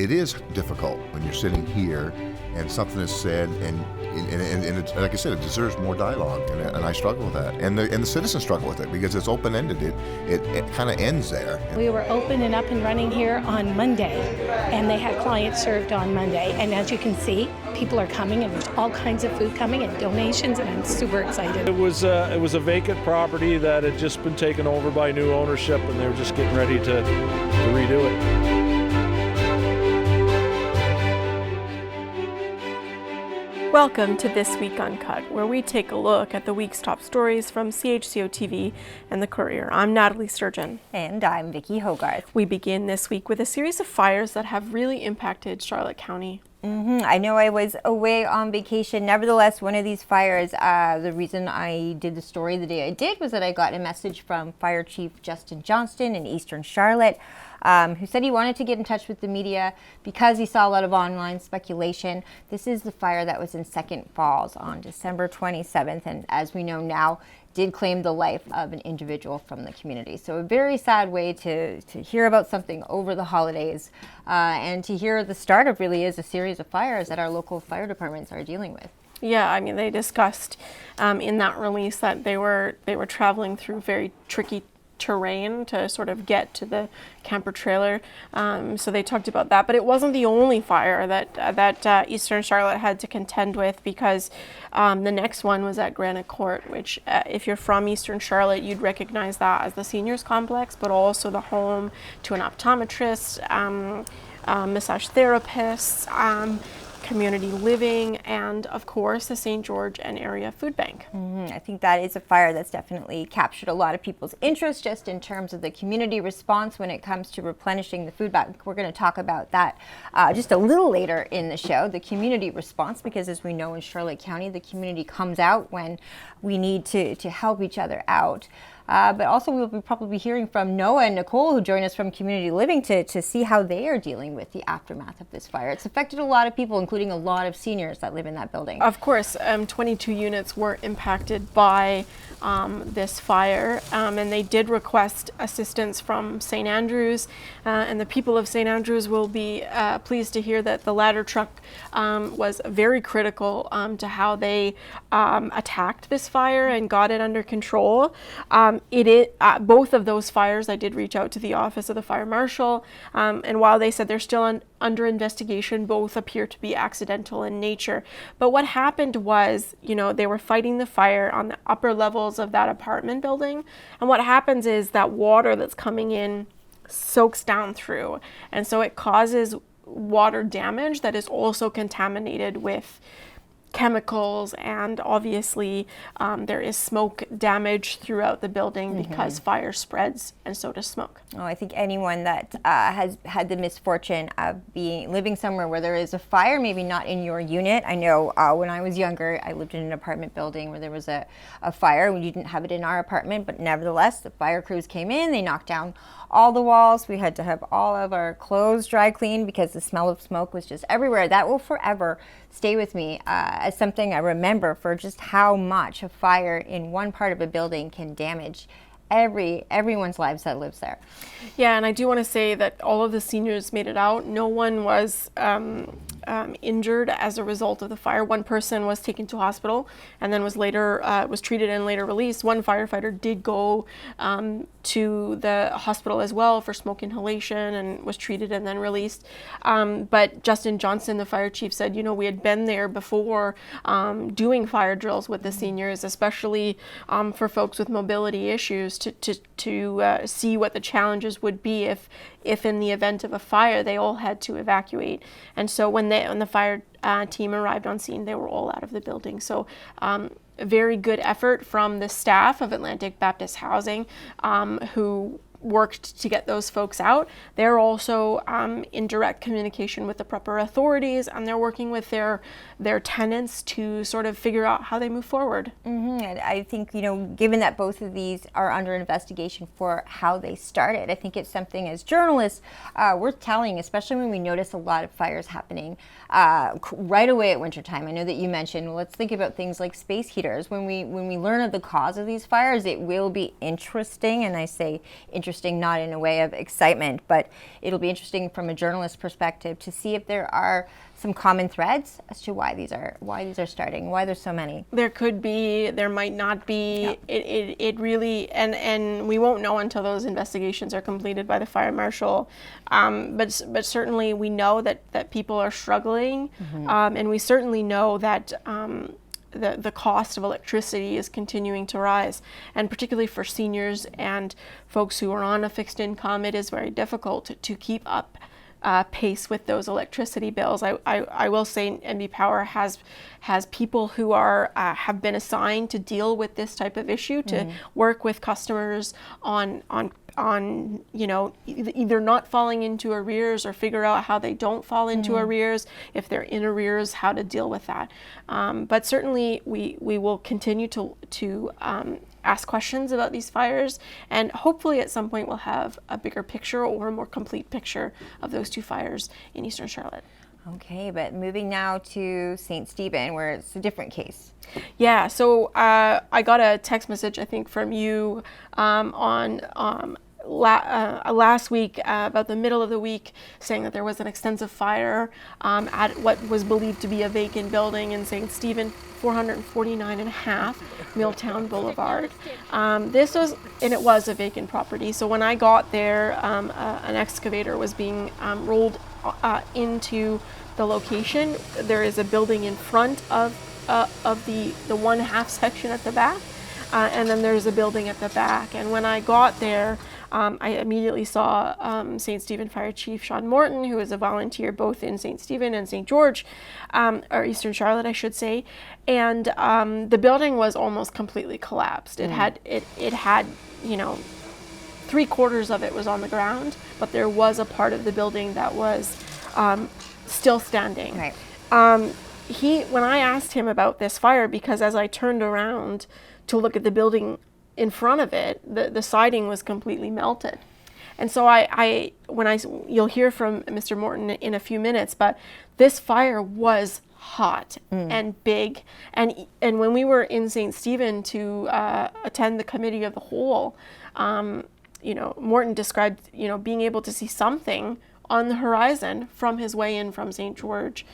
it is difficult when you're sitting here and something is said, and it's, like I said, it deserves more dialogue, and I struggle with that, and the citizens struggle with it because it's open-ended. It kind of ends there. We were open and up and running here on Monday, and they had clients served on Monday, and as you can see, people are coming, and there's all kinds of food coming and donations, and I'm super excited. It was a vacant property that had just been taken over by new ownership, and they were just getting ready to redo it. Welcome to This Week Uncut, where we take a look at the week's top stories from CHCO-TV and The Courier. I'm Nathalie Sturgeon. And I'm Vicki Hogarth. We begin this week with a series of fires that have really impacted Charlotte County. I know I was away on vacation. Nevertheless, one of these fires, the reason I did the story the day I did was that I got a message from Fire Chief Justin Johnston in Eastern Charlotte, who said he wanted to get in touch with the media because he saw a lot of online speculation. This is the fire that was in Second Falls on December 27th, and as we know now, did claim the life of an individual from the community. So a very sad way to hear about something over the holidays, and to hear the start of really is a series of fires that our local fire departments are dealing with. Yeah, I mean, they discussed in that release that they were traveling through very tricky terrain to sort of get to the camper trailer, so they talked about that. But it wasn't the only fire that Eastern Charlotte had to contend with, because the next one was at Granite Court, which if you're from Eastern Charlotte, you'd recognize that as the seniors complex, but also the home to an optometrist, massage therapists, community living, and of course the St. George and area food bank. I think that is a fire that's definitely captured a lot of people's interest just in terms of the community response when it comes to replenishing the food bank. We're going to talk about that just a little later in the show, the community response, because as we know in Charlotte County, the community comes out when we need to help each other out. But also we'll be probably hearing from Noah and Nicole, who join us from Community Living, to see how they are dealing with the aftermath of this fire. It's affected a lot of people, including a lot of seniors that live in that building. Of course, 22 units were impacted by this fire, and they did request assistance from St. Andrews, and the people of St. Andrews will be pleased to hear that the ladder truck was very critical to how they attacked this fire and got it under control. Both of those fires, I did reach out to the office of the fire marshal, and while they said they're still under investigation, both appear to be accidental in nature. But what happened was, they were fighting the fire on the upper levels of that apartment building, and what happens is that water that's coming in soaks down through, and so it causes water damage that is also contaminated with chemicals, and obviously there is smoke damage throughout the building because fire spreads, and so does smoke. Oh, I think anyone that has had the misfortune of living somewhere where there is a fire, maybe not in your unit. I know when I was younger, I lived in an apartment building where there was a fire. We didn't have it in our apartment, but nevertheless, the fire crews came in, they knocked down all the walls. We had to have all of our clothes dry cleaned because the smell of smoke was just everywhere. That will forever stay with me as something I remember for just how much a fire in one part of a building can damage everyone's lives that lives there. Yeah, and I do want to say that all of the seniors made it out. No one was injured as a result of the fire. One person was taken to hospital and then was treated and later released. One firefighter did go to the hospital as well for smoke inhalation and was treated and then released. But Justin Johnston, the fire chief, said, we had been there before doing fire drills with the seniors, especially for folks with mobility issues, to see what the challenges would be if in the event of a fire they all had to evacuate. And so when the fire team arrived on scene, they were all out of the building. So a very good effort from the staff of Atlantic Baptist Housing, who worked to get those folks out. They're also in direct communication with the proper authorities, and they're working with their tenants to sort of figure out how they move forward. And I think, given that both of these are under investigation for how they started, I think it's something as journalists worth telling, especially when we notice a lot of fires happening right away at wintertime. I know that you mentioned, let's think about things like space heaters. When we learn of the cause of these fires, it will be interesting, and I say interesting interesting, not in a way of excitement, but it'll be interesting from a journalist perspective to see if there are some common threads as to why these are starting, why there's so many. There could be, there might not be. Yeah. It really, and we won't know until those investigations are completed by the fire marshal. But certainly we know that people are struggling, and we certainly know that the cost of electricity is continuing to rise, and particularly for seniors and folks who are on a fixed income, it is very difficult to keep up pace with those electricity bills. I will say NB Power has people who are have been assigned to deal with this type of issue, to work with customers on either not falling into arrears or figure out how they don't fall into arrears. If they're in arrears, how to deal with that. But certainly we will continue to ask questions about these fires, and hopefully at some point we'll have a bigger picture or a more complete picture of those two fires in Eastern Charlotte. Okay, but moving now to St. Stephen, where it's a different case. Yeah, so I got a text message, I think, from you last week, about the middle of the week, saying that there was an extensive fire at what was believed to be a vacant building in St. Stephen, 449.5 Milltown Boulevard. It was a vacant property. So when I got there, an excavator was being rolled into the location. There is a building in front of the one half section at the back, and then there's a building at the back. And when I got there, I immediately saw St. Stephen Fire Chief Sean Morton, who is a volunteer both in St. Stephen and St. George, or Eastern Charlotte, I should say. And the building was almost completely collapsed. It had, three-quarters of it was on the ground, but there was a part of the building that was still standing. Right. When I asked him about this fire, because as I turned around to look at the building in front of it, the siding was completely melted. And so you'll hear from Mr. Morton in a few minutes, but this fire was hot and big. And when we were in St. Stephen to attend the committee of the whole, Morton described, being able to see something on the horizon from his way in from St. George.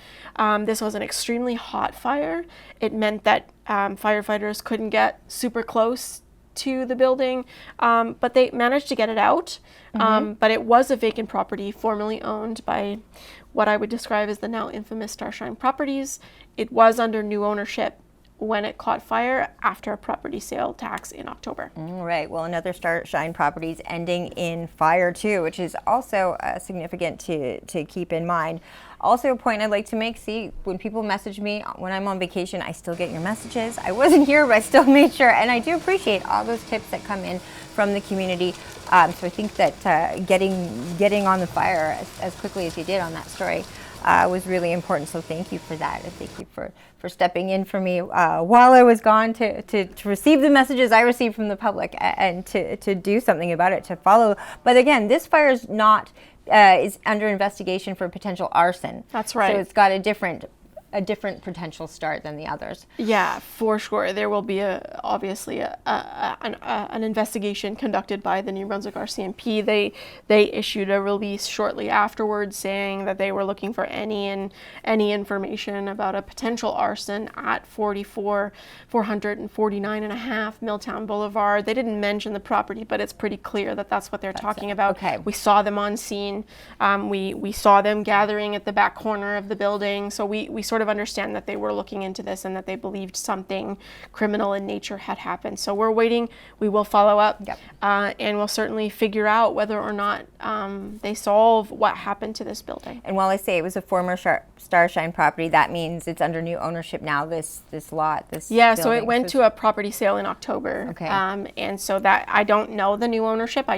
This was an extremely hot fire. It meant that firefighters couldn't get super close to the building, but they managed to get it out. But it was a vacant property formerly owned by what I would describe as the now infamous Starshine Properties. It was under new ownership when it caught fire after a property sale tax in October. Right. Well, another Starshine Properties ending in fire too, which is also significant to keep in mind. Also, a point I'd like to make, when people message me when I'm on vacation, I still get your messages. I wasn't here, but I still made sure, and I do appreciate all those tips that come in from the community. So I think that getting on the fire as quickly as you did on that story was really important. So thank you for that, and thank you for stepping in for me while I was gone to receive the messages I received from the public and to do something about it, to follow. But again, this fire is not is under investigation for potential arson. That's right. So it's got a different potential start than the others. Yeah, for sure. There will be obviously an investigation conducted by the New Brunswick RCMP. They issued a release shortly afterwards saying that they were looking for any information about a potential arson at 449.5 Milltown Boulevard. They didn't mention the property, but it's pretty clear that that's what they're talking about. Okay. We saw them on scene. We saw them gathering at the back corner of the building. So we sort of understand that they were looking into this and that they believed something criminal in nature had happened. So we're waiting. We will follow up, and we'll certainly figure out whether or not they solve what happened to this building. And while I say it was a former Starshine property, that means it's under new ownership now. This lot, this building. So it went to a property sale in October. Okay. And so that I don't know the new ownership. I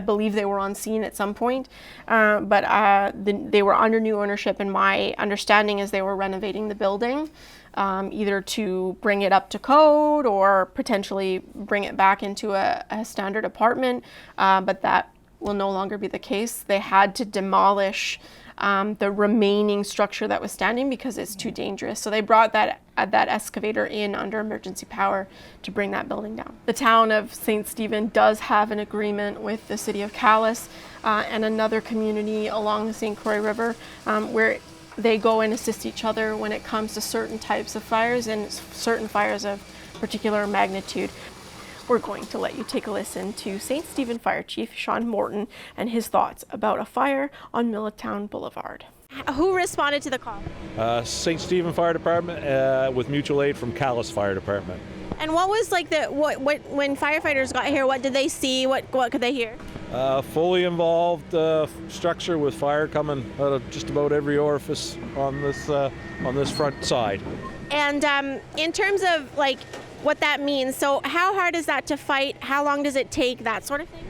believe they were on scene at some point, but they were under new ownership, and my understanding is they were renovating the building, either to bring it up to code or potentially bring it back into a standard apartment, but that will no longer be the case. They had to demolish the remaining structure that was standing because it's too dangerous. So they brought that excavator in under emergency power to bring that building down. The town of St. Stephen does have an agreement with the city of Calais and another community along the St. Croix River where they go and assist each other when it comes to certain types of fires and certain fires of particular magnitude. We're going to let you take a listen to St. Stephen Fire Chief Sean Morton and his thoughts about a fire on Millitown Boulevard. Who responded to the call? St. Stephen Fire Department with mutual aid from Calais Fire Department. And what was like when firefighters got here? What did they see? What could they hear? Fully involved structure with fire coming out of just about every orifice on this front side. And in terms of like what that means, so how hard is that to fight? How long does it take? That sort of thing.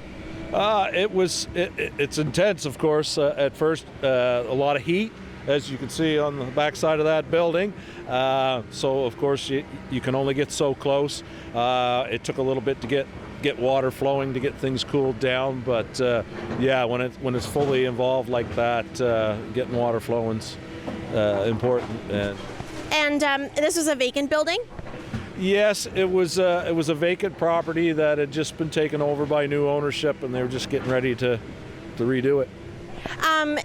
It's intense, of course. At first, a lot of heat, as you can see on the back side of that building. So, of course, you can only get so close. It took a little bit to get water flowing to get things cooled down, but yeah, when it's fully involved like that, getting water flowing's important. And this was a vacant building? Yes, it was a vacant property that had just been taken over by new ownership, and they were just getting ready to redo it.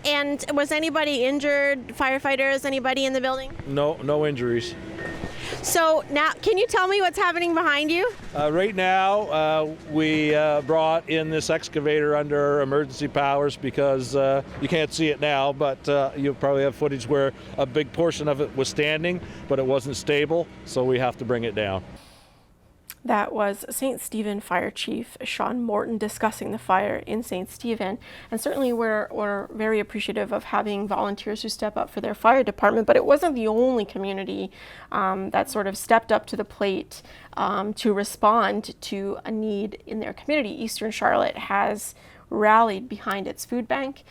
And was anybody injured? Firefighters? Anybody in the building? No injuries. So now, can you tell me what's happening behind you? Right now, we brought in this excavator under emergency powers because you can't see it now, but you probably have footage where a big portion of it was standing, but it wasn't stable, so we have to bring it down. That was St. Stephen Fire Chief Sean Morton discussing the fire in St. Stephen. And certainly we're very appreciative of having volunteers who step up for their fire department, but it wasn't the only community that sort of stepped up to the plate to respond to a need in their community. Eastern Charlotte has rallied behind its food bank,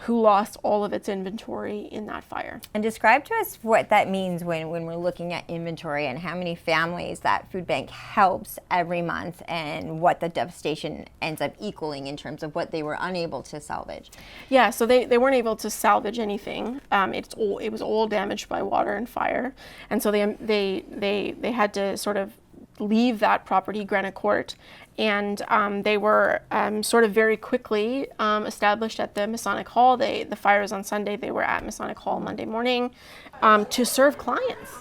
who lost all of its inventory in that fire. And describe to us what that means when we're looking at inventory and how many families that food bank helps every month and what the devastation ends up equaling in terms of what they were unable to salvage. Yeah, so they weren't able to salvage anything. It was all damaged by water and fire, and so they had to sort of leave that property, Granite Court, and they were sort of very quickly established at the Masonic Hall. The fire was on Sunday. They were at Masonic Hall Monday morning to serve clients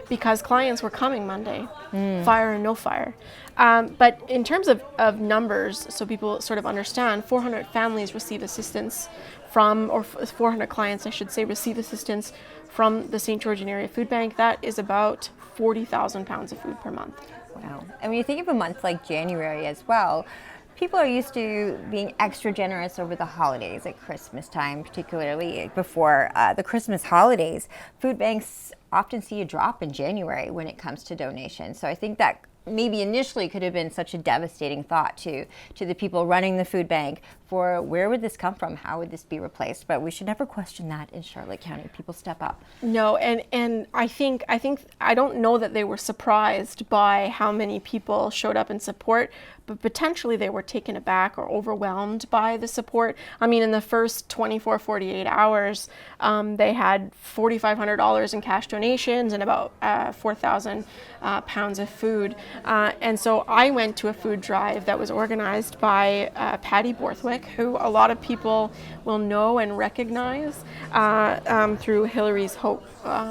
because clients were coming Monday, fire and no fire. But in terms of numbers, so people sort of understand, 400 families receive assistance from, or 400 clients, I should say, receive assistance from the St. Georgian Area Food Bank. That is about 40,000 pounds of food per month. Wow. And when you think of a month like January as well, people are used to being extra generous over the holidays, at Christmas time, particularly before the Christmas holidays. Food banks often see a drop in January when it comes to donations. So I think that maybe initially could have been such a devastating thought to the people running the food bank for where would this come from? How would this be replaced? But we should never question that in Charlotte County. People step up. No, and I don't know that they were surprised by how many people showed up in support, but potentially they were taken aback or overwhelmed by the support. I mean, in the first 24, 48 hours, they had $4,500 in cash donations and about 4,000 pounds of food. And so I went to a food drive that was organized by Patty Borthwick, who a lot of people will know and recognize through Hillary's Hope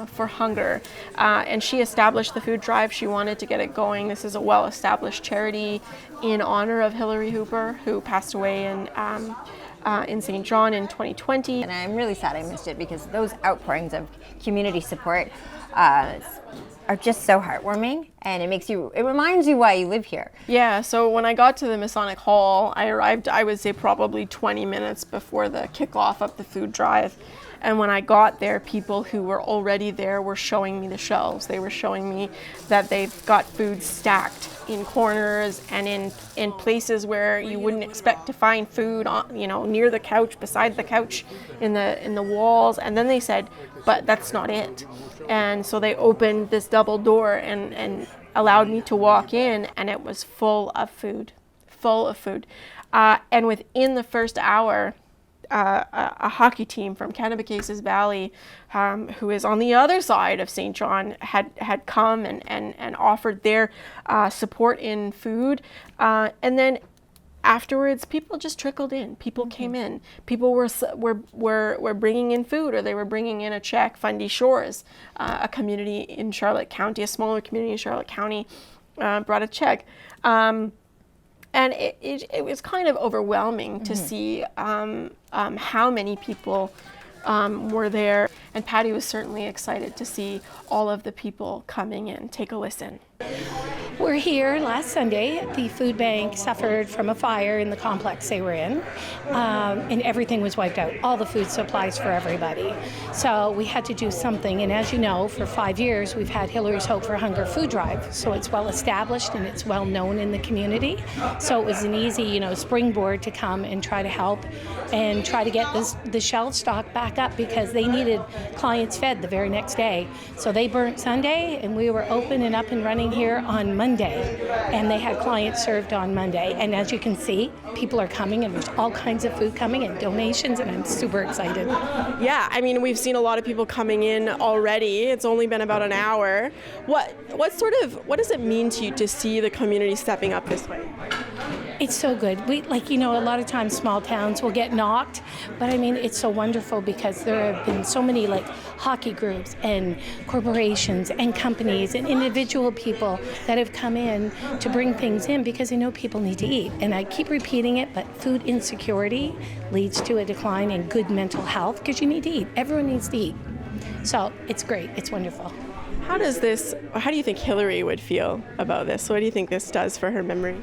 for Hunger. And she established the food drive. She wanted to get it going. This is a well-established charity in honor of Hillary Hooper, who passed away in St. John in 2020. And I'm really sad I missed it because those outpourings of community support are just so heartwarming, and it reminds you why you live here. Yeah, so when I got to the Masonic Hall, I arrived, I would say probably 20 minutes before the kickoff of the food drive. And when I got there, people who were already there were showing me the shelves. They were showing me that they've got food stacked in corners and in places where you wouldn't expect to find food, near the couch, beside the couch, in the walls. And then they said, but that's not it. And so they opened this double door and allowed me to walk in, and it was full of food. And within the first hour, a hockey team from Kennebecasis Valley, who is on the other side of St. John, had come and offered their support in food, and then afterwards, people just trickled in. People came in. People were bringing in food, or they were bringing in a check. Fundy Shores, a community in Charlotte County, a smaller community in Charlotte County, brought a check. And it was kind of overwhelming to see how many people were there. And Patty was certainly excited to see all of the people coming in. Take a listen. We're here last Sunday. The food bank suffered from a fire in the complex they were in, and everything was wiped out, all the food supplies for everybody. So we had to do something, and as you know, for 5 years we've had Hillary's Hope for Hunger food drive, so it's well established and it's well known in the community. So it was an easy, springboard to come and try to help and try to get the shelf stock back up, because they needed clients fed the very next day. So they burnt Sunday, and we were open and up and running here on Monday, and they had clients served on Monday. And as you can see, people are coming, and there's all kinds of food coming and donations, and I'm super excited. Yeah, I mean, we've seen a lot of people coming in already. It's only been about an hour. What does it mean to you to see the community stepping up this way? It's so good. A lot of times small towns will get knocked, but I mean, it's so wonderful because there have been so many hockey groups and corporations and companies and individual people that have come in to bring things in because they know people need to eat. And I keep repeating it, but food insecurity leads to a decline in good mental health because you need to eat. Everyone needs to eat. So it's great. It's wonderful. How do you think Hillary would feel about this? What do you think this does for her memory?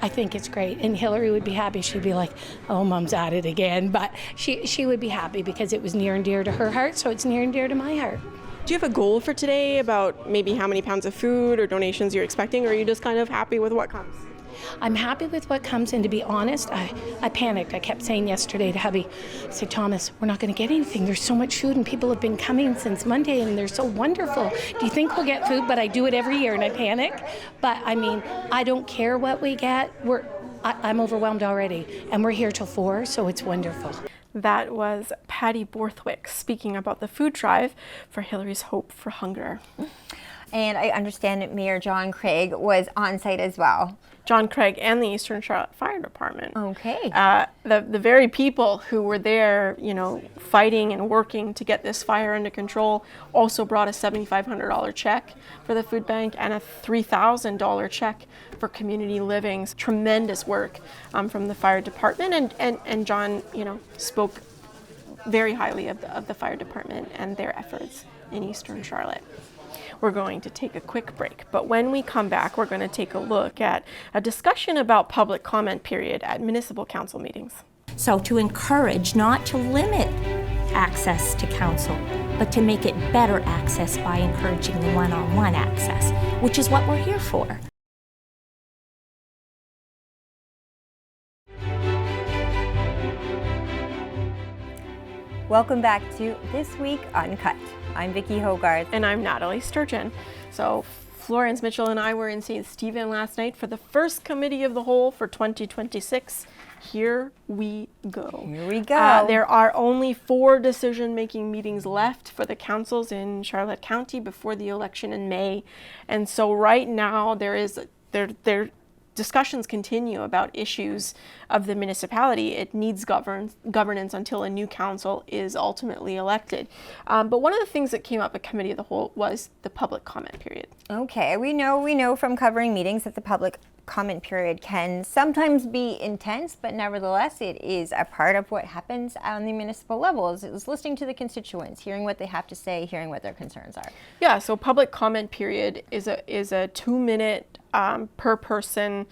I think it's great, and Hillary would be happy. She'd be like, oh, Mom's at it again, but she would be happy because it was near and dear to her heart, so it's near and dear to my heart. Do you have a goal for today about maybe how many pounds of food or donations you're expecting, or are you just kind of happy with what comes? I'm happy with what comes, and to be honest, I panicked. I kept saying yesterday to hubby, I said, Thomas, we're not going to get anything. There's so much food, and people have been coming since Monday, and they're so wonderful. Do you think we'll get food? But I do it every year, and I panic. But, I mean, I don't care what we get. I'm overwhelmed already, and we're here till 4, so it's wonderful. That was Patty Borthwick speaking about the food drive for Hillary's Hope for Hunger. And I understand that Mayor John Craig was on site as well. John Craig and the Eastern Charlotte Fire Department. Okay. The very people who were there, fighting and working to get this fire under control also brought a $7,500 check for the food bank and a $3,000 check for community living. Tremendous work from the fire department, and John, spoke very highly of the fire department and their efforts in Eastern Charlotte. We're going to take a quick break, but when we come back, we're going to take a look at a discussion about public comment period at municipal council meetings. So to encourage, not to limit access to council, but to make it better access by encouraging the one-on-one access, which is what we're here for. Welcome back to This Week Uncut. I'm Vicki Hogarth. And I'm Nathalie Sturgeon. So Florence Mitchell and I were in St. Stephen last night for the first committee of the whole for 2026. Here we go. Here we go. There are only 4 decision-making meetings left for the councils in Charlotte County before the election in May. And so right now discussions continue about issues of the municipality. It needs governance until a new council is ultimately elected. But one of the things that came up at Committee of the Whole was the public comment period. Okay, we know from covering meetings that the public comment period can sometimes be intense, but nevertheless it is a part of what happens on the municipal level. It's listening to the constituents, hearing what they have to say, hearing what their concerns are. Yeah, so public comment period is a 2-minute per person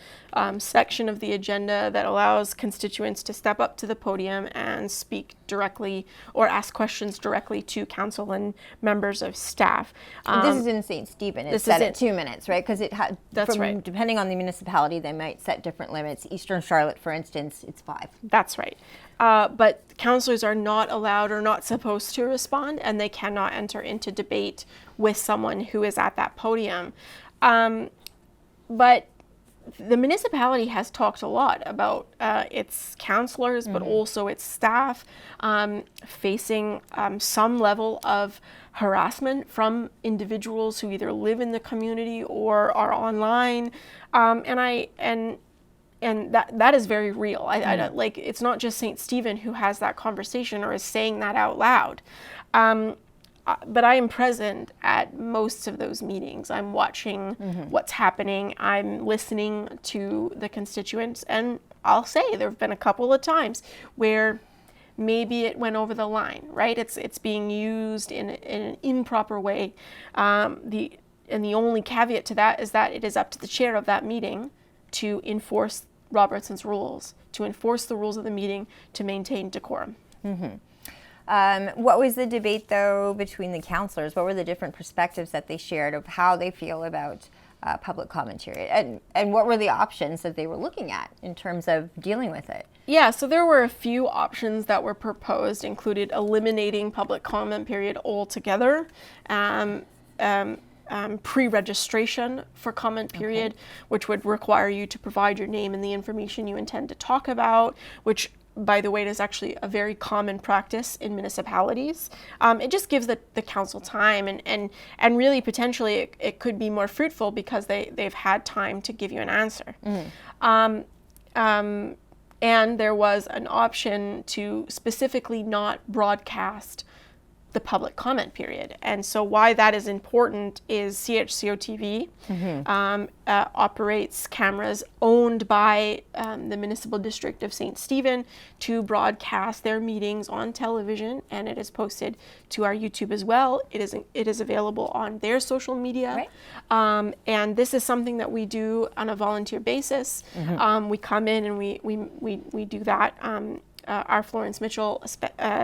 section of the agenda that allows constituents to step up to the podium and speak directly or ask questions directly to council and members of staff. This is in St. Stephen. It's set at 2 minutes, right? Because That's right. Depending on the municipality, they might set different limits. Eastern Charlotte, for instance, it's 5. That's right. But councillors are not allowed or not supposed to respond, and they cannot enter into debate with someone who is at that podium. But the municipality has talked a lot about its councillors, but also its staff facing some level of harassment from individuals who either live in the community or are online, and that is very real. I don't, like, it's not just St. Stephen who has that conversation or is saying that out loud. But I am present at most of those meetings. I'm watching what's happening. I'm listening to the constituents, and I'll say there have been a couple of times where maybe it went over the line, right? It's being used in an improper way. The only caveat to that is that it is up to the chair of that meeting to enforce Robertson's rules, to enforce the rules of the meeting, to maintain decorum. What was the debate, though, between the councillors? What were the different perspectives that they shared of how they feel about public commentary? And what were the options that they were looking at in terms of dealing with it? Yeah, so there were a few options that were proposed, included eliminating public comment period altogether, pre-registration for comment period, which would require you to provide your name and the information you intend to talk about, which, by the way, is actually a very common practice in municipalities. It just gives the council time, and really potentially it could be more fruitful because they've had time to give you an answer. And there was an option to specifically not broadcast the public comment period. And so why that is important is CHCO-TV operates cameras owned by the municipal district of St. Stephen to broadcast their meetings on television, and it is posted to our YouTube as well. It is available on their social media. Right. And this is something that we do on a volunteer basis. We come in and we do that. Our Florence Mitchell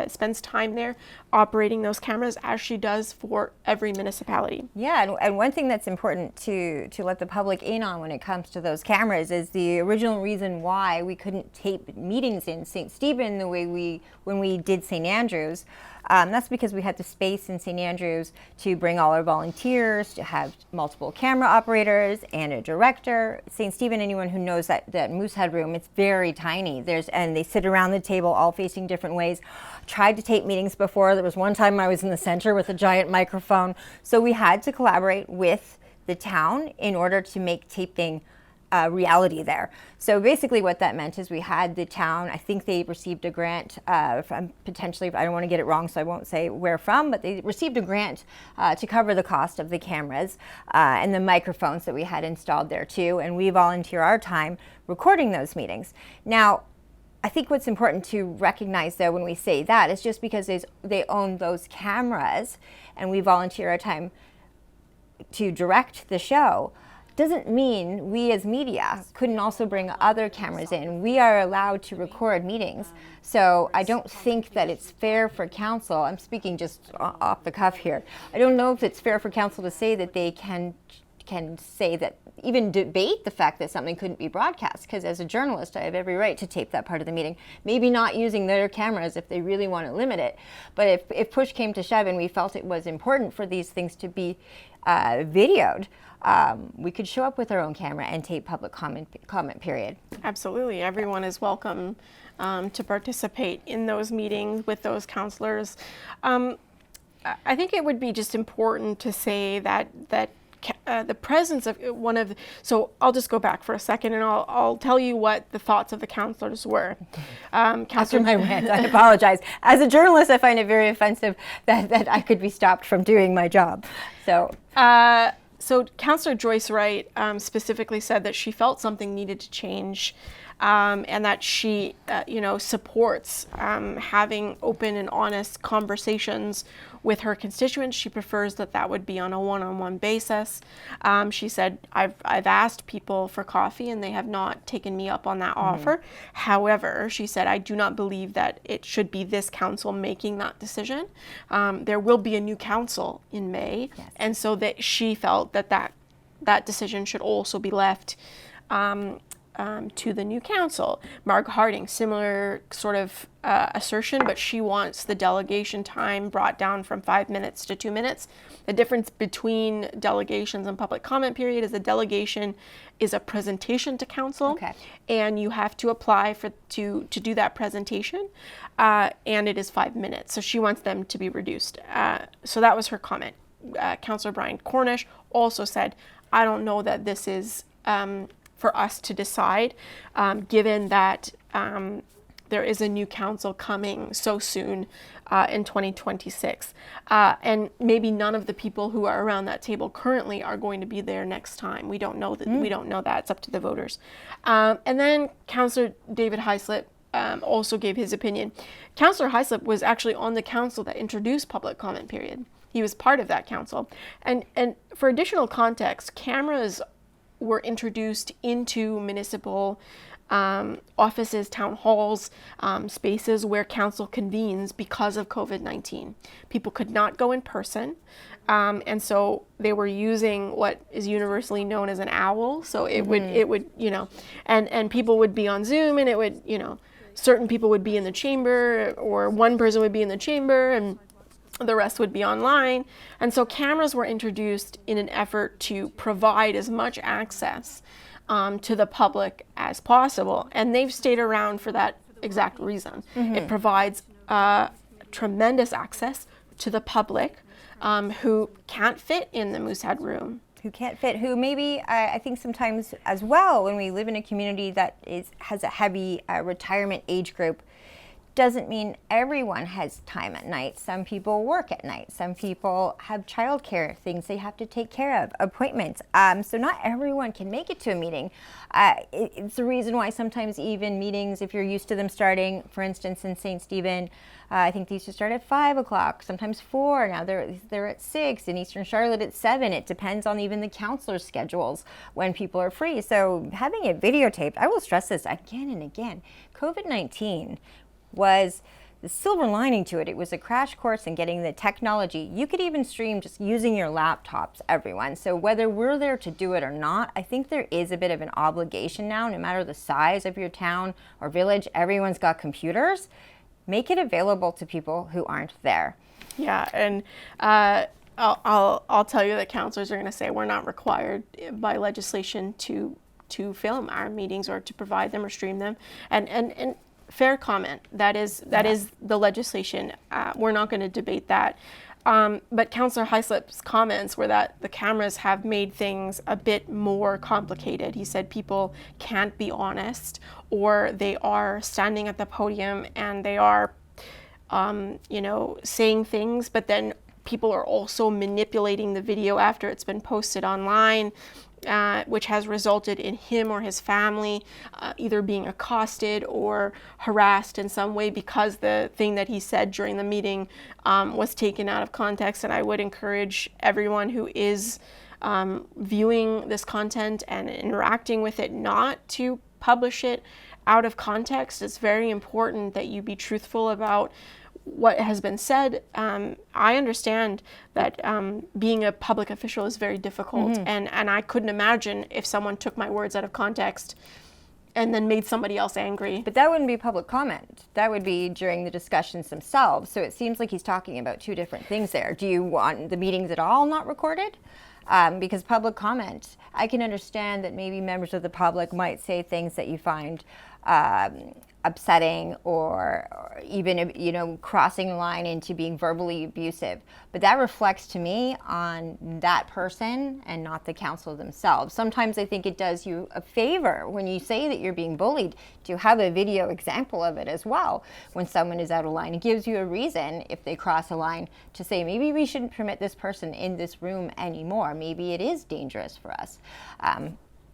spends time there operating those cameras, as she does for every municipality. Yeah, and one thing that's important to let the public in on when it comes to those cameras is the original reason why we couldn't tape meetings in St. Stephen the way when we did St. Andrews. That's because we had the space in St. Andrews to bring all our volunteers, to have multiple camera operators and a director. St. Stephen, anyone who knows that Moosehead room, it's very tiny. And they sit around the table all facing different ways. Tried to tape meetings before. There was one time I was in the center with a giant microphone. So we had to collaborate with the town in order to make taping reality there. So basically what that meant is we had the town, I think they received a grant from potentially, I don't want to get it wrong so I won't say where from, but they received a grant to cover the cost of the cameras and the microphones that we had installed there too, and we volunteer our time recording those meetings. Now, I think what's important to recognize, though, when we say that is just because they own those cameras and we volunteer our time to direct the show doesn't mean we as media couldn't also bring other cameras in. We are allowed to record meetings. So I don't think that it's fair for council, I'm speaking just off the cuff here, I don't know if it's fair for council to say that they can say that, even debate the fact that something couldn't be broadcast, because as a journalist I have every right to tape that part of the meeting, maybe not using their cameras if they really want to limit it, but if push came to shove and we felt it was important for these things to be videoed, we could show up with our own camera and tape public comment period. Absolutely, everyone is welcome to participate in those meetings with those councillors. I think it would be just important to say that the presence of so I'll just go back for a second and I'll tell you what the thoughts of the councillors were. After my rant, I apologize. As a journalist, I find it very offensive that I could be stopped from doing my job. So Councillor Joyce Wright specifically said that she felt something needed to change, and that she, supports having open and honest conversations with her constituents. She prefers that would be on a one-on-one basis. She said, I've asked people for coffee and they have not taken me up on that offer. However, she said, I do not believe that it should be this council making that decision. There will be a new council in May, and so that she felt that decision should also be left to the new council. Marg Harding, similar sort of assertion, but she wants the delegation time brought down from 5 minutes to 2 minutes. The difference between delegations and public comment period is a delegation is a presentation to council, and you have to apply to do that presentation, and it is 5 minutes. So she wants them to be reduced. So that was her comment. Councillor Brian Cornish also said, I don't know that this is for us to decide, given that there is a new council coming so soon in 2026. And maybe none of the people who are around that table currently are going to be there next time. We don't know that. We don't know that. It's up to the voters. And then Councillor David Heislip also gave his opinion. Councillor Heislip was actually on the council that introduced public comment period. He was part of that council. And for additional context, cameras were introduced into municipal offices, town halls, spaces where council convenes because of COVID-19. People could not go in person, and so they were using what is universally known as an owl. So it would, you know, and people would be on Zoom, and it would, you know, certain people would be in the chamber, or one person would be in the chamber, and the rest would be online. And so cameras were introduced in an effort to provide as much access to the public as possible. And they've stayed around for that exact reason. It provides tremendous access to the public who can't fit in the Moosehead room. Who can't fit, who maybe, I think sometimes as well, when we live in a community that has a heavy retirement age group, doesn't mean everyone has time at night. Some people work at night. Some people have childcare things they have to take care of, appointments. So not everyone can make it to a meeting. It's the reason why sometimes even meetings, if you're used to them starting, for instance, in St. Stephen, I think they used to start at 5 o'clock, sometimes 4. Now they're at 6. In Eastern Charlotte at 7. It depends on even the councilors' schedules when people are free. So having it videotaped, I will stress this again and again, COVID-19 was the silver lining to it. It was a crash course in getting the technology. You could even stream just using your laptops, everyone. So whether we're there to do it or not, I think there is a bit of an obligation now, no matter the size of your town or village, everyone's got computers. Make it available to people who aren't there. Yeah, and I'll tell you that councillors are going to say we're not required by legislation to film our meetings or to provide them or stream them. And fair comment. That is the legislation. We're not going to debate that. But Councillor Heislip's comments were that the cameras have made things a bit more complicated. He said people can't be honest, or they are standing at the podium and they are, saying things, but then people are also manipulating the video after it's been posted online. Which has resulted in him or his family either being accosted or harassed in some way because the thing that he said during the meeting was taken out of context. And I would encourage everyone who is viewing this content and interacting with it not to publish it out of context. It's very important that you be truthful about what has been said. I understand that being a public official is very difficult, and I couldn't imagine if someone took my words out of context and then made somebody else angry. But that wouldn't be public comment. That would be during the discussions themselves. So it seems like he's talking about two different things there. Do you want the meetings at all not recorded? Because public comment, I can understand that maybe members of the public might say things that you find upsetting or even, crossing the line into being verbally abusive. But that reflects to me on that person and not the council themselves. Sometimes I think it does you a favor when you say that you're being bullied to have a video example of it as well. When someone is out of line, it gives you a reason if they cross a line to say, maybe we shouldn't permit this person in this room anymore. Maybe it is dangerous for us.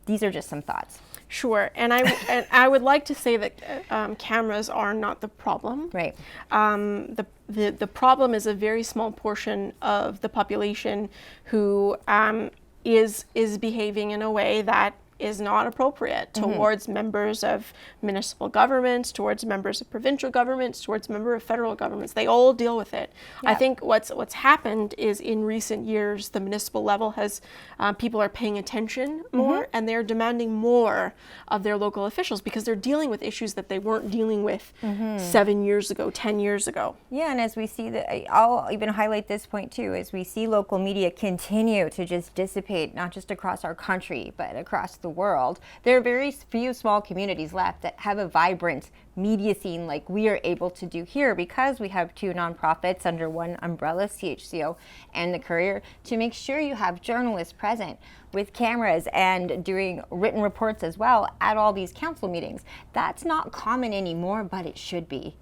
These are just some thoughts. Sure, and I would like to say that cameras are not the problem. Right. The problem is a very small portion of the population who is behaving in a way that is not appropriate towards members of municipal governments, towards members of provincial governments, towards members of federal governments. They all deal with it. I think what's happened is in recent years, the municipal level has, people are paying attention more, and they're demanding more of their local officials because they're dealing with issues that they weren't dealing with 7 years ago, 10 years ago. Yeah, and as we see that, I'll even highlight this point too, as we see local media continue to just dissipate, not just across our country, but across the world. There are very few small communities left that have a vibrant media scene like we are able to do here, because we have two nonprofits under one umbrella, CHCO and The Courier, to make sure you have journalists present with cameras and doing written reports as well at all these council meetings. That's not common anymore, but it should be.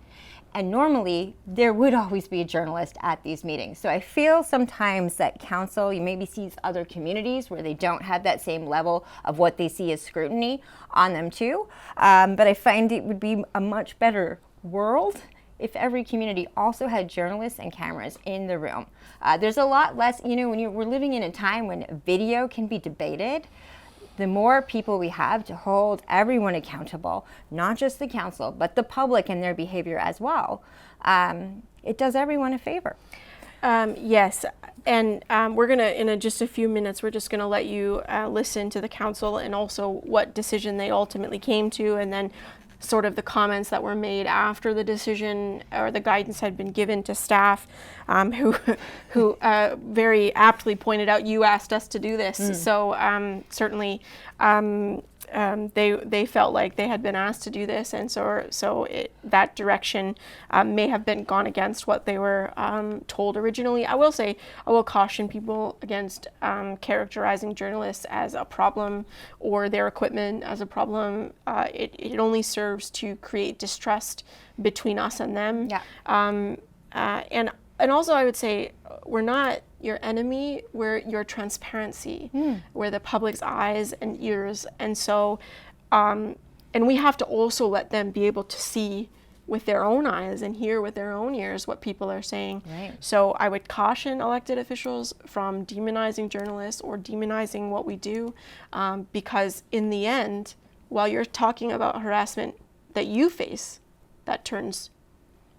And normally, there would always be a journalist at these meetings. So I feel sometimes that council, you maybe see other communities where they don't have that same level of what they see as scrutiny on them too. But I find it would be a much better world if every community also had journalists and cameras in the room. There's a lot less, when we're living in a time when video can be debated. The more people we have to hold everyone accountable, not just the council, but the public and their behavior as well, it does everyone a favor. Yes, and we're gonna, in just a few minutes, we're just gonna let you listen to the council and also what decision they ultimately came to, and then sort of the comments that were made after the decision or the guidance had been given to staff, who very aptly pointed out, you asked us to do this. So certainly they felt like they had been asked to do this, and so that direction may have been gone against what they were told originally. I will caution people against characterizing journalists as a problem or their equipment as a problem. It only serves to create distrust between us and them. And also I would say, we're not your enemy, we're your transparency. We're the public's eyes and ears. And so, and we have to also let them be able to see with their own eyes and hear with their own ears what people are saying. So I would caution elected officials from demonizing journalists or demonizing what we do, because in the end, while you're talking about harassment that you face, that turns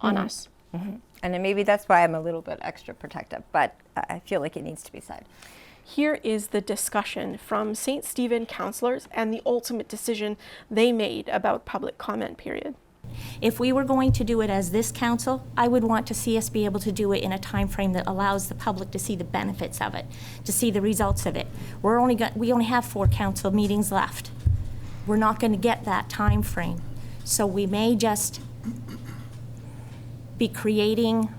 on us. And then maybe that's why I'm a little bit extra protective, but I feel like it needs to be said. Here is the discussion from St. Stephen councillors and the ultimate decision they made about public comment period. If we were going to do it as this council, I would want to see us be able to do it in a time frame that allows the public to see the benefits of it, to see the results of it. We only have 4 council meetings left. We're not going to get that time frame. So we may just be creating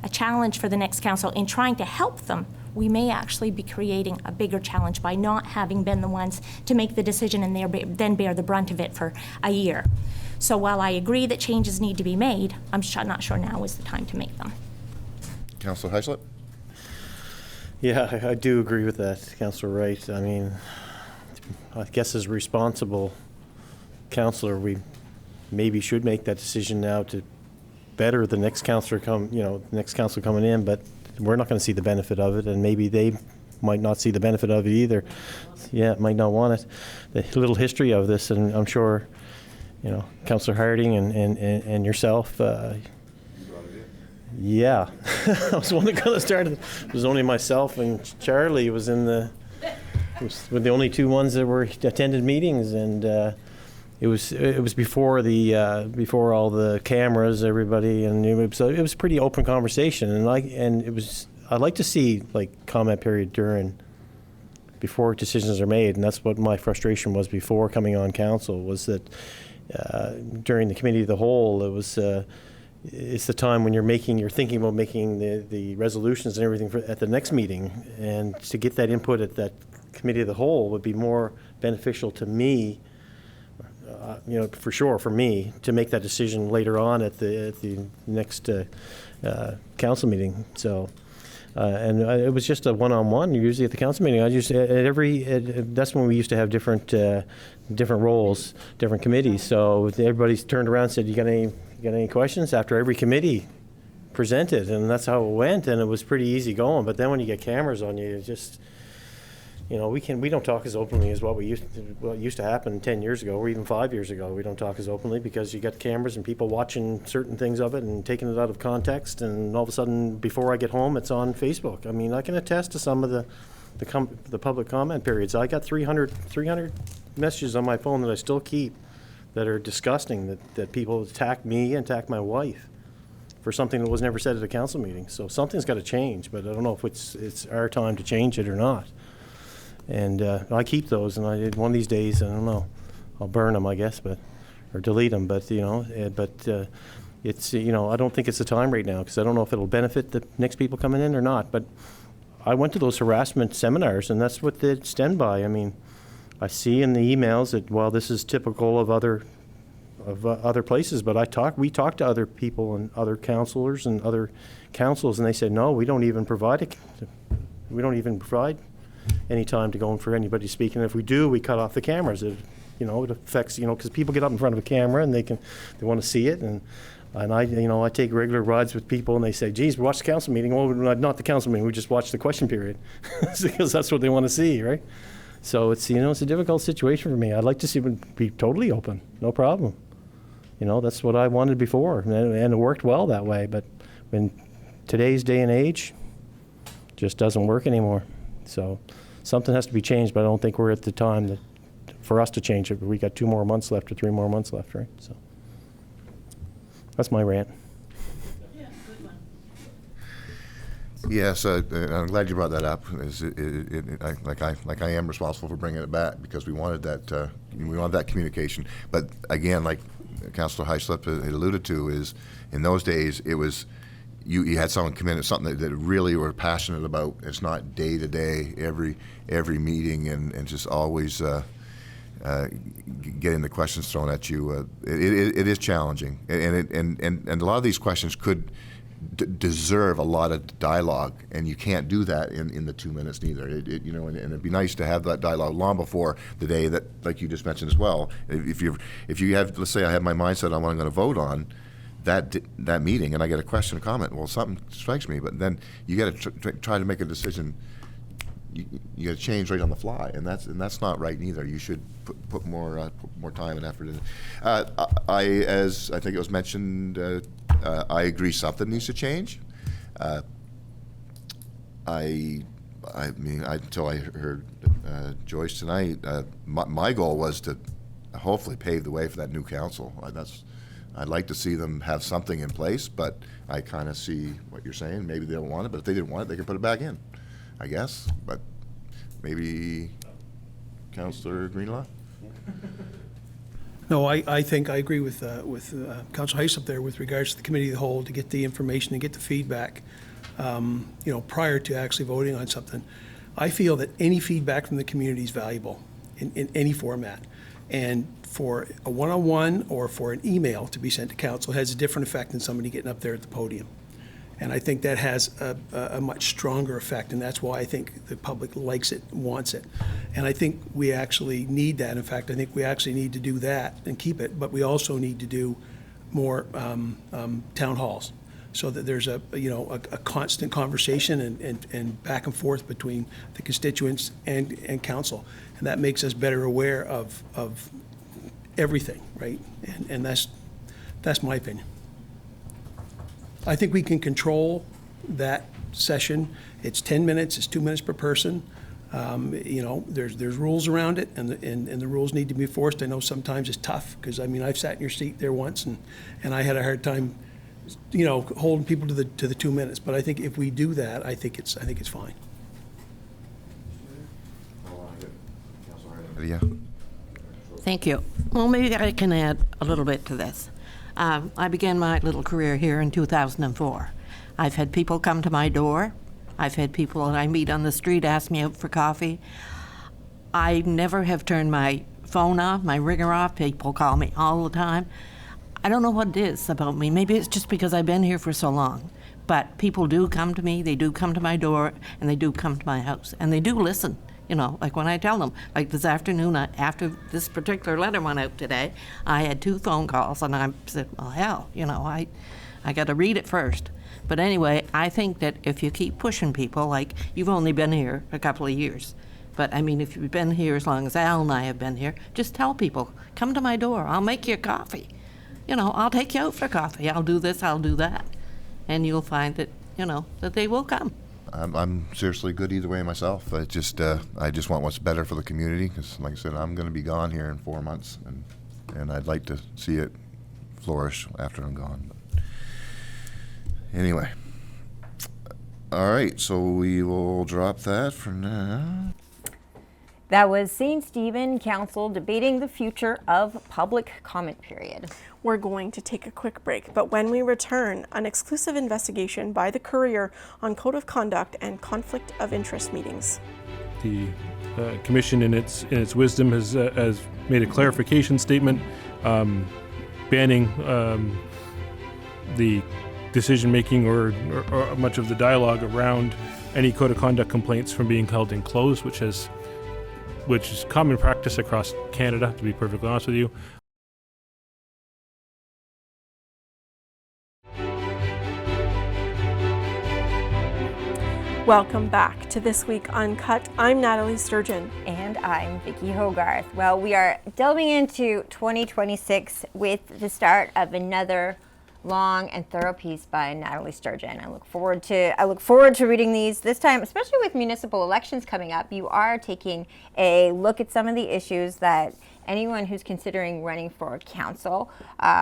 a challenge for the next council in trying to help them. We may actually be creating a bigger challenge by not having been the ones to make the decision and then bear the brunt of it for a year. So while I agree that changes need to be made, I'm not sure now is the time to make them. Councillor Heislip? Yeah, I do agree with that, Councillor Wright. I mean, I guess as a responsible councillor, we maybe should make that decision now to better the next councillor next council coming in, but we're not going to see the benefit of it, and maybe they might not see the benefit of it either. Yeah, might not want it. The little history of this, and I'm sure, Councillor Harding and yourself. Yeah, I was the one that kind of started. It was only myself and Charlie were the only 2 ones that were attended meetings, and it was before before all the cameras, everybody, and it was a pretty open conversation, and I'd like to see comment period before decisions are made, and that's what my frustration was before coming on council, was that during the committee of the whole, it's the time when you're thinking about making the resolutions and everything at the next meeting, and to get that input at that committee of the whole would be more beneficial to me. For sure, for me to make that decision later on at the next council meeting. So, it was just a one-on-one. Usually at the council meeting, that's when we used to have different roles, different committees. So everybody's turned around and said, "You got any questions?" After every committee presented, and that's how it went. And it was pretty easy going. But then when you get cameras on you, You know, we don't talk as openly as what used to happen 10 years ago or even 5 years ago. We don't talk as openly because you got cameras and people watching certain things of it and taking it out of context, and all of a sudden before I get home it's on Facebook. I mean, I can attest to some of the public comment periods. I got 300 messages on my phone that I still keep that are disgusting, that people attack me and attack my wife for something that was never said at a council meeting. So something's got to change, but I don't know if it's our time to change it or not. And I keep those, and I did one of these days, I don't know, I'll burn them, I guess, or delete them. But it's I don't think it's the time right now, because I don't know if it'll benefit the next people coming in or not. But I went to those harassment seminars, and that's what they stand by. I mean, I see in the emails that while this is typical of other places, but we talked to other people and other counselors and other councils, and they said no, we don't even provide any time to go in for anybody speaking. If we do, we cut off the cameras. It affects, because people get up in front of a camera and they want to see it. And I take regular rides with people and they say, geez, watch the council meeting. Well, not the council meeting, we just watch the question period because that's what they want to see, right? So it's a difficult situation for me. I'd like to see it be totally open, no problem. That's what I wanted before, and it worked well that way. But in today's day and age, it just doesn't work anymore. So something has to be changed, but I don't think we're at the time for us to change it. We got 2 more months left or 3 more months left, right? So that's my rant. Yes, I'm glad you brought that up. Like I am responsible for bringing it back because we wanted that communication. But again, like Councillor Heislip had alluded to, is in those days it was. You had someone come in at something that really were passionate about. It's not day to day, every meeting, and just always getting the questions thrown at you. It is challenging, and a lot of these questions could deserve a lot of dialogue, and you can't do that in the 2 minutes neither. And it'd be nice to have that dialogue long before the day that, like you just mentioned as well. If you have, let's say I have my mindset on what I'm going to vote on. That meeting, and I get a question or comment, well, something strikes me, but then you got to try to make a decision. You got to change right on the fly, and that's not right neither. You should put more time and effort in. As I think it was mentioned, I agree something needs to change. Until I heard Joyce tonight, my goal was to hopefully pave the way for that new council. I'd like to see them have something in place, but I kind of see what you're saying. Maybe they don't want it, but if they didn't want it, they can put it back in, I guess. But maybe Councillor Greenlaw? No, I think I agree with Councillor Heiss up there with regards to the committee of the whole, to get the information and get the feedback, prior to actually voting on something. I feel that any feedback from the community is valuable in any format. And for a one-on-one or for an email to be sent to council has a different effect than somebody getting up there at the podium. And I think that has a much stronger effect, and that's why I think the public likes it, wants it. And I think we actually need that. In fact, I think we actually need to do that and keep it, but we also need to do more town halls so that there's a constant conversation and back and forth between the constituents and council. And that makes us better aware of everything, right? And that's my opinion. I think we can control that session. It's 10 minutes, it's 2 minutes per person. There's rules around it, and the rules need to be enforced. I know sometimes it's tough, because I've sat in your seat there once, and I had a hard time, holding people to the 2 minutes. But I think if we do that, I think it's fine. Yeah. Thank you. Well, maybe I can add a little bit to this. I began my little career here in 2004. I've had people come to my door. I've had people that I meet on the street ask me out for coffee. I never have turned my phone off, my ringer off. People call me all the time. I don't know what it is about me. Maybe it's just because I've been here for so long. But people do come to me, they do come to my door, and they do come to my house. And they do listen. Like when I tell them, like this afternoon, after this particular letter went out today, I had 2 phone calls, and I said, well, hell, I got to read it first. But anyway, I think that if you keep pushing people, like you've only been here a couple of years, But I mean, if you've been here as long as Al and I have been here, just tell people, come to my door, I'll make you a coffee. You know, I'll take you out for coffee, I'll do this, I'll do that. And you'll find that, you know, that they will come. I'm seriously good either way myself. I just want what's better for the community, because like I said, I'm going to be gone here in 4 months, and I'd like to see it flourish after I'm gone. But anyway, all right, so we will drop that for now. That was St. Stephen Council debating the future of public comment period. We're going to take a quick break, but when we return, an exclusive investigation by the Courier on code of conduct and conflict of interest meetings. The Commission, in its wisdom, has made a clarification statement banning the decision-making or much of the dialogue around any code of conduct complaints from being held in closed, which is common practice across Canada, to be perfectly honest with you. Welcome back to This Week Uncut. I'm Nathalie Sturgeon. And I'm Vicki Hogarth. Well, we are delving into 2026 with the start of another long and thorough piece by Nathalie Sturgeon. I look forward to reading these this time, especially with municipal elections coming up. You are taking a look at some of the issues that anyone who's considering running for council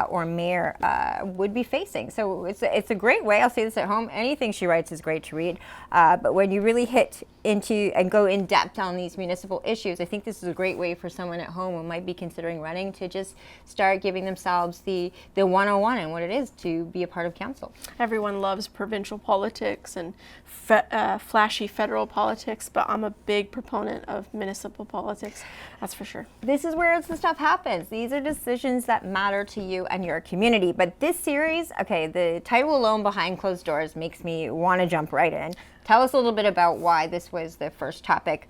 or mayor would be facing. So it's a great way. I'll say this at home. Anything she writes is great to read. But when you really hit into and go in depth on these municipal issues, I think this is a great way for someone at home who might be considering running to just start giving themselves the 101 and what it is to be a part of council. Everyone loves provincial politics and flashy federal politics, but I'm a big proponent of municipal politics, that's for sure. This is where the stuff happens. These are decisions that matter to you and your community. But this series, okay, the title alone, Behind Closed Doors, makes me want to jump right in. Tell us a little bit about why this was the first topic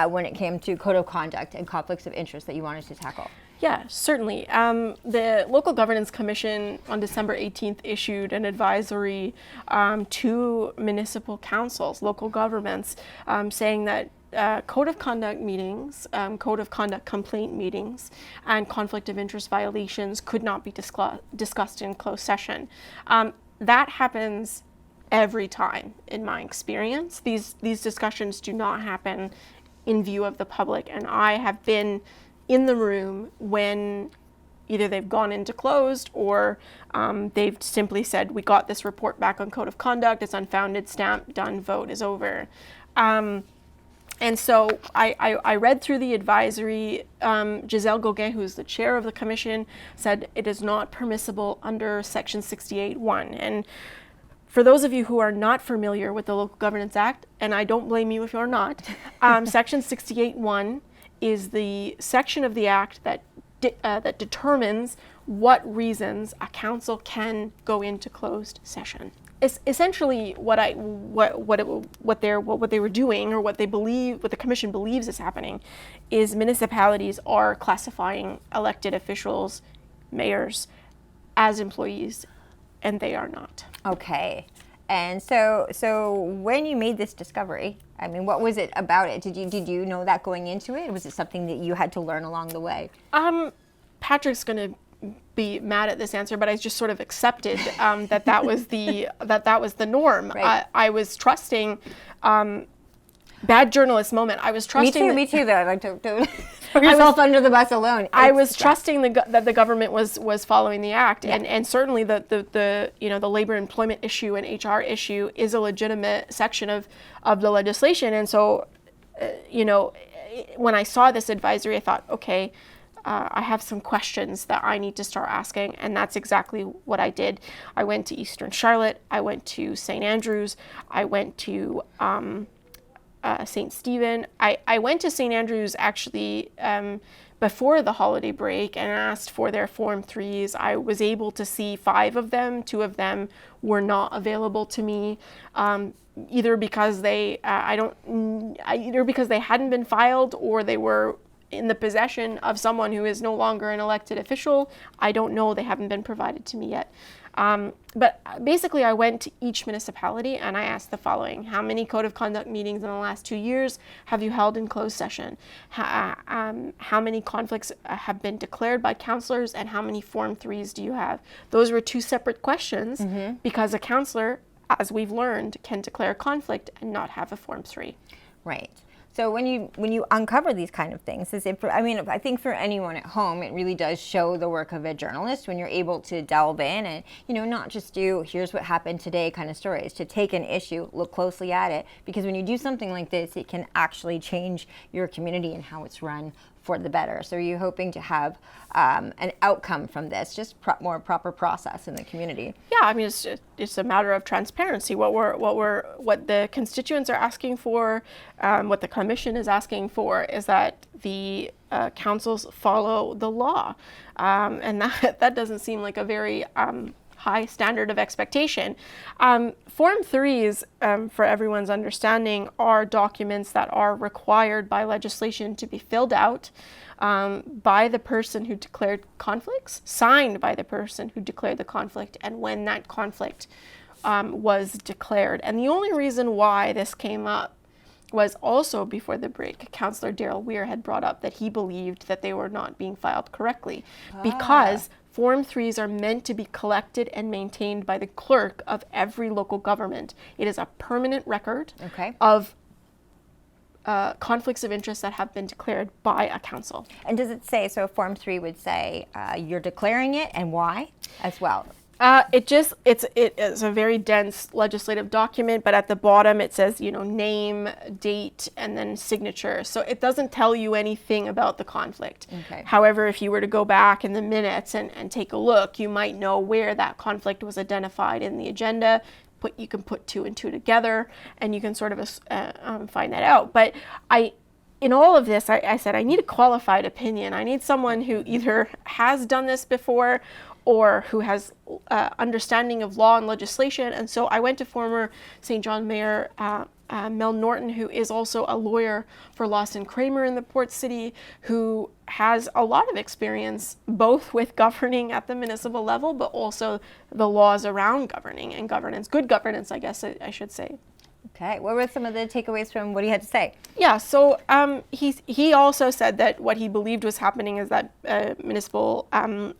when it came to code of conduct and conflicts of interest that you wanted to tackle. Yeah, certainly. The Local Governance Commission on December 18th issued an advisory to municipal councils, local governments, saying that code of conduct meetings, code of conduct complaint meetings, and conflict of interest violations could not be discussed in closed session. That happens every time, in my experience. These discussions do not happen in view of the public, and I have been in the room when either they've gone into closed or they've simply said, we got this report back on code of conduct, it's unfounded, stamp, done, vote is over. And so I read through the advisory. Giselle Gauguin, who's the chair of the commission, said it is not permissible under Section 68(1). And for those of you who are not familiar with the Local Governance Act, and I don't blame you if you're not, Section 68(1) is the section of the Act that determines what reasons a council can go into closed session. It's essentially what they were doing, or what the commission believes is happening, is municipalities are classifying elected officials, mayors, as employees, and they are not. Okay. And so when you made this discovery, I mean, what was it about it? Did you know that going into it? Was it something that you had to learn along the way? Patrick's going to be mad at this answer, but I just sort of accepted that was the norm. Right. I was trusting. Bad journalist moment. I was trusting. Me too. Though, like don't throw yourself under the bus alone. I was trusting that the government was following the act, Yeah. and certainly the labor employment issue and HR issue is a legitimate section of the legislation. And so, when I saw this advisory, I thought, okay, I have some questions that I need to start asking, and that's exactly what I did. I went to Eastern Charlotte. I went to St. Andrews. I went to St. Stephen. I went to St. Andrews actually before the holiday break and asked for their Form 3s. I was able to see 5 of them. 2 of them were not available to me, either because they hadn't been filed, or they were in the possession of someone who is no longer an elected official. I don't know. They haven't been provided to me yet. But basically, I went to each municipality and I asked the following: how many code of conduct meetings in the last 2 years have you held in closed session? How many conflicts have been declared by councillors, and how many Form 3s do you have? Those were two separate questions, because a councillor, as we've learned, can declare conflict and not have a Form 3. Right. So when you uncover these kind of things, I think for anyone at home, it really does show the work of a journalist when you're able to delve in and, not just do here's what happened today kind of stories, to take an issue, look closely at it, because when you do something like this, it can actually change your community and how it's run for the better. So are you hoping to have an outcome from this, just more proper process in the community? Yeah, I mean, it's a matter of transparency. What the constituents are asking for, what the commission is asking for, is that the councils follow the law, and that doesn't seem like a very high standard of expectation. Form 3s, for everyone's understanding, are documents that are required by legislation to be filled out by the person who declared conflicts, signed by the person who declared the conflict, and when that conflict was declared. And the only reason why this came up was also before the break. Councillor Darrell Weir had brought up that he believed that they were not being filed correctly, because Form 3s are meant to be collected and maintained by the clerk of every local government. It is a permanent record of conflicts of interest that have been declared by a council. And does it say, so Form 3 would say you're declaring it and why as well? It is a very dense legislative document, but at the bottom it says, name, date, and then signature. So it doesn't tell you anything about the conflict. However, if you were to go back in the minutes and take a look, you might know where that conflict was identified in the agenda. You can put 2 and 2 together, and you can sort of find that out. But in all of this, I said I need a qualified opinion. I need someone who either has done this before or who has understanding of law and legislation. And so I went to former St. John Mayor Mel Norton, who is also a lawyer for Lawson Kramer in the Port City, who has a lot of experience both with governing at the municipal level, but also the laws around governing and governance, good governance, I guess I should say. Okay, what were some of the takeaways from what he had to say? Yeah, so he also said that what he believed was happening is that municipal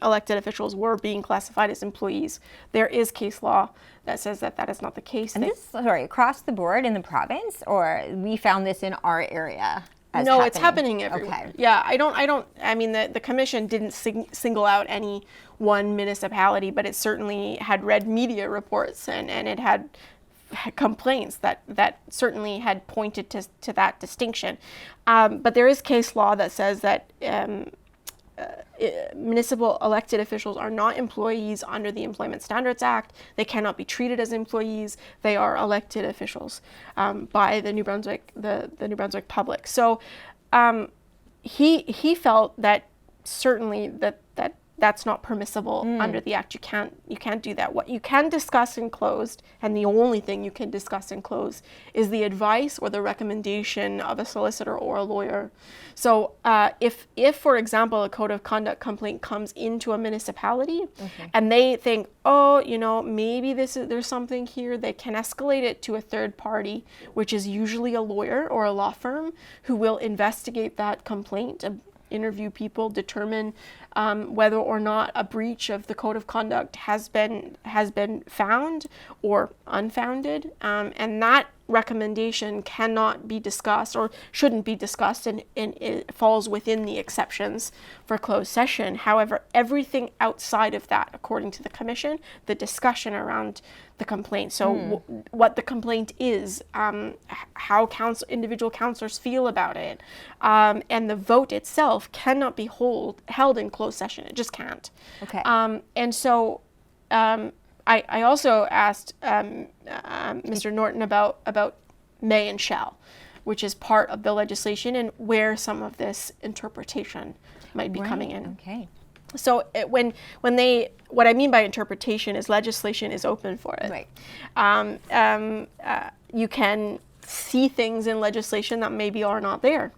elected officials were being classified as employees. There is case law that says that that is not the case. And this, across the board in the province, or we found this in our area? No, it's happening everywhere. Okay. Yeah, I mean, the commission didn't single out any one municipality, but it certainly had read media reports and it had complaints that certainly had pointed to that distinction. But there is case law that says that municipal elected officials are not employees under the Employment Standards Act. They cannot be treated as employees. They are elected officials by the New Brunswick public. So he felt that certainly that's not permissible under the Act. You can't do that. What you can discuss in closed, and the only thing you can discuss in closed, is the advice or the recommendation of a solicitor or a lawyer. So if for example, a code of conduct complaint comes into a municipality and they think, maybe there's something here, they can escalate it to a third party, which is usually a lawyer or a law firm, who will investigate that complaint, interview people, determine whether or not a breach of the code of conduct has been found or unfounded, and that recommendation cannot be discussed or shouldn't be discussed, and it falls within the exceptions for closed session. However, everything outside of that, according to the commission, the discussion around the complaint, so what the complaint is, how individual councillors feel about it, and the vote itself cannot be held in closed session. It just can't. Okay. And so I also asked Mr. Norton about may and shall, which is part of the legislation and where some of this interpretation might be coming in. Okay. So what I mean by interpretation is legislation is open for it. Right. You can see things in legislation that maybe are not there.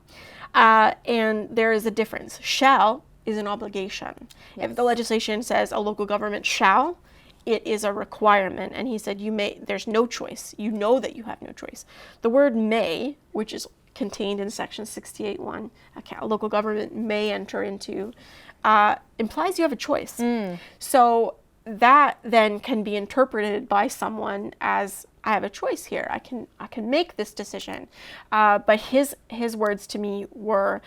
And there is a difference. Shall is an obligation. Yes. If the legislation says a local government shall it is a requirement. And he said, there's no choice. You know that you have no choice. The word may, which is contained in section 68(1), a local government may enter into, implies you have a choice. So that then can be interpreted by someone as, I have a choice here. I can make this decision. But his words to me were,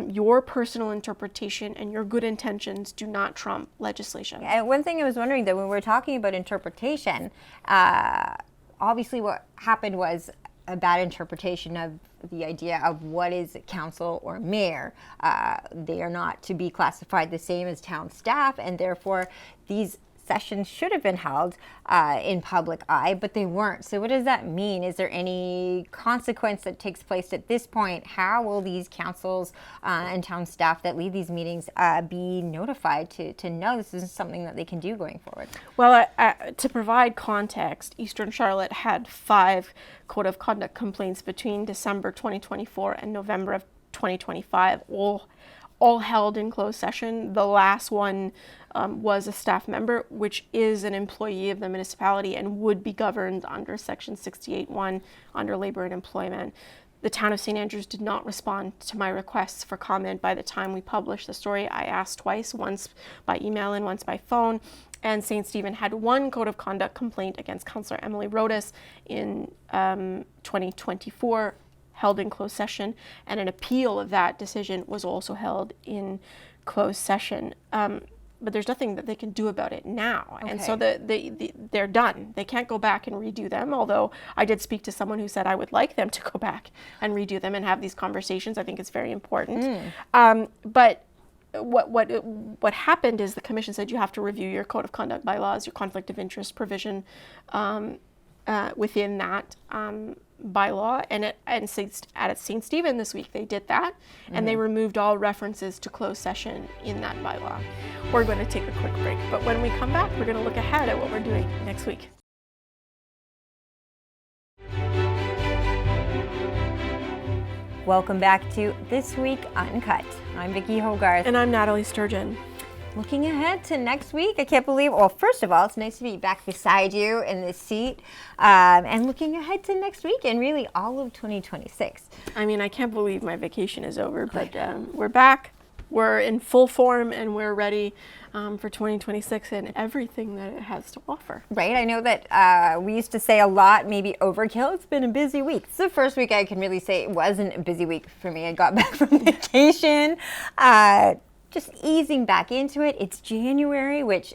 your personal interpretation and your good intentions do not trump legislation. And one thing I was wondering, that when we're talking about interpretation, obviously what happened was a bad interpretation of the idea of what is council or mayor. They are not to be classified the same as town staff, and therefore these sessions should have been held in public eye, but they weren't. So what does that mean? Is there any consequence that takes place at this point? How will these councils and town staff that lead these meetings be notified to know this is something that they can do going forward? Well, to provide context, Eastern Charlotte had 5 code of conduct complaints between December 2024 and November of 2025, all held in closed session. The last one was a staff member, which is an employee of the municipality and would be governed under section 68(1) under labor and employment. The town of St. Andrews did not respond to my requests for comment by the time we published the story. I asked twice, once by email and once by phone. And St. Stephen had 1 code of conduct complaint against Councillor Emily Rodas in 2024, held in closed session, and an appeal of that decision was also held in closed session. But there's nothing that they can do about it now. Okay. And so they're done. They can't go back and redo them, although I did speak to someone who said I would like them to go back and redo them and have these conversations. I think it's very important. But what happened is the commission said you have to review your code of conduct bylaws, your conflict of interest provision within that bylaw, and at St. Stephen this week they did that, and they removed all references to closed session in that bylaw. We're going to take a quick break, but when we come back, we're going to look ahead at what we're doing next week. Welcome back to This Week Uncut. I'm Vicki Hogarth. And I'm Nathalie Sturgeon. Looking ahead to next week, I can't believe, well, first of all, it's nice to be back beside you in this seat, and looking ahead to next week and really all of 2026. I mean, I can't believe my vacation is over, but we're back, we're in full form, and we're ready for 2026 and everything that it has to offer. Right, I know that we used to say a lot, maybe overkill. It's been a busy week. It's the first week I can really say it wasn't a busy week for me. I got back from vacation. Just easing back into it. It's January, which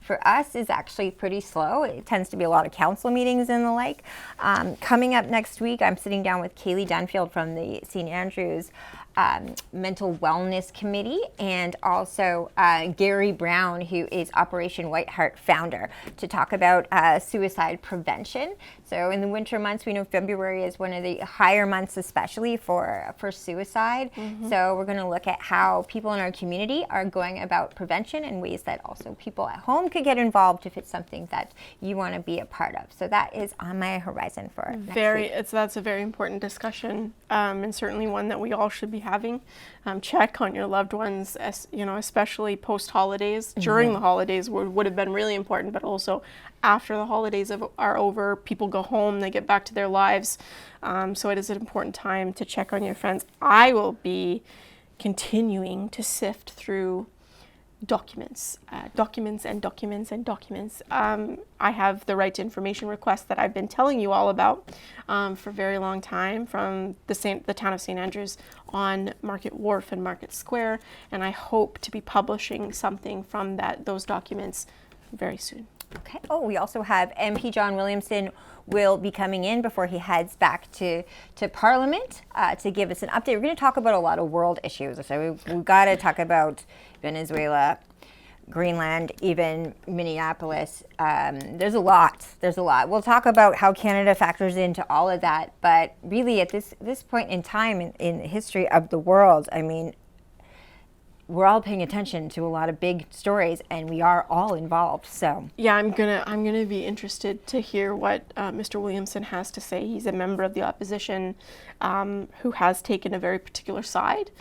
for us is actually pretty slow. It tends to be a lot of council meetings and the like. Coming up next week, I'm sitting down with Kaylee Dunfield from the St. Andrews Mental Wellness Committee, and also Gary Brown, who is Operation White Heart founder, to talk about suicide prevention. So in the winter months, we know February is one of the higher months, especially for suicide. So we're going to look at how people in our community are going about prevention and ways that also people at home could get involved if it's something that you want to be a part of. So that is on my horizon for next week. That's a very important discussion, and certainly one that we all should be having. Check on your loved ones, especially post-holidays. During the holidays would have been really important, but also after the holidays are over, people go home, they get back to their lives. So it is an important time to check on your friends. I will be continuing to sift through documents. I have the right to information request that I've been telling you all about for a very long time from the town of St. Andrews on Market Wharf and Market Square, and I hope to be publishing something from those documents very soon. Okay. Oh, we also have MP John Williamson will be coming in before he heads back to Parliament to give us an update. We're going to talk about a lot of world issues. So we've got to talk about Venezuela, Greenland, even Minneapolis. There's a lot. We'll talk about how Canada factors into all of that. But really, at this point in time in the history of the world, I mean, we're all paying attention to a lot of big stories, and we are all involved. So yeah, I'm gonna be interested to hear what Mr. Williamson has to say. He's a member of the opposition who has taken a very particular side.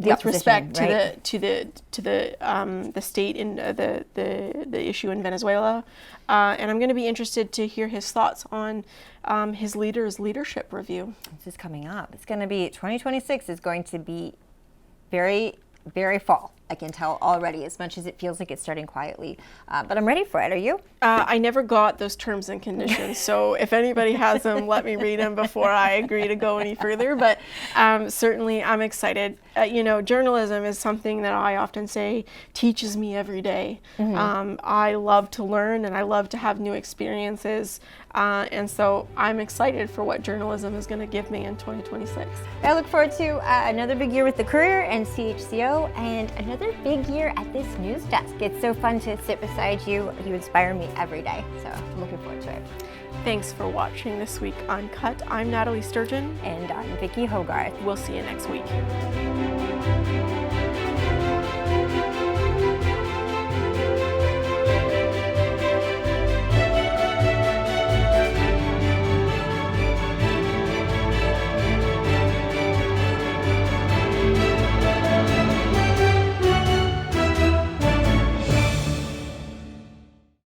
with respect to right? the state in the issue in Venezuela, and I'm going to be interested to hear his thoughts on his leadership review. This is coming up. It's going to be 2026 is going to be very, very fall. I can tell already, as much as it feels like it's starting quietly. But I'm ready for it. Are you? I never got those terms and conditions, so if anybody has them, let me read them before I agree to go any further. But certainly, I'm excited. Journalism is something that I often say teaches me every day. I love to learn, and I love to have new experiences. And so I'm excited for what journalism is going to give me in 2026. I look forward to another big year with The Courier and CHCO, and another big year at this news desk. It's so fun to sit beside you. You inspire me every day, so I'm looking forward to it. Thanks for watching this week Uncut. I'm Nathalie Sturgeon. And I'm Vicki Hogarth. We'll see you next week.